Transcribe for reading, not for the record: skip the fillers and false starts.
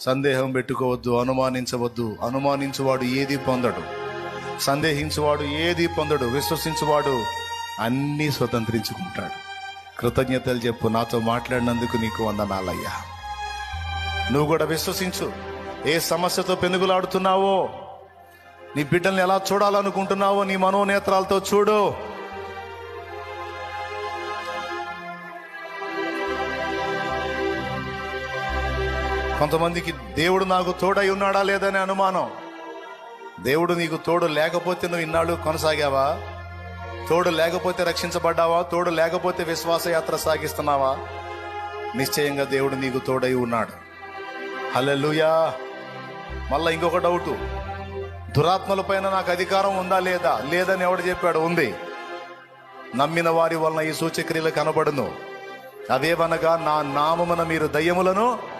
సందేహం పెట్టుకోవద్దు, అనుమానించవద్దు. అనుమానించువాడు ఏది పొందడు, సందేహించువాడు ఏది పొందడు. విశ్వసించువాడు అన్నీ స్వతంత్రించుకుంటాడు. కృతజ్ఞతలు చెప్పు. నాతో మాట్లాడినందుకు నీకు వందనాలయ్యా. నువ్వు కూడా విశ్వసించు. ఏ సమస్యతో పెనుగులాడుతున్నావో, నీ బిడ్డల్ని ఎలా చూడాలనుకుంటున్నావో నీ మనోనేత్రాలతో చూడు. కొంతమందికి దేవుడు నాకు తోడై ఉన్నాడా లేదని అనుమానం. దేవుడు నీకు తోడు లేకపోతే నువ్వు ఇన్నాళ్ళు కొనసాగావా? తోడు లేకపోతే రక్షించబడ్డావా? తోడు లేకపోతే విశ్వాసయాత్ర సాగిస్తున్నావా? నిశ్చయంగా దేవుడు నీకు తోడై ఉన్నాడు. హల్లెలూయా. మళ్ళా ఇంకొక డౌటు, దురాత్మల పైన నాకు అధికారం ఉందా లేదా? లేదని ఎవడు చెప్పాడు? ఉంది. నమ్మిన వారి వలన ఈ సూచక్రియలు కనబడును. అదేవనగా నా నామమున మీరు దయ్యములను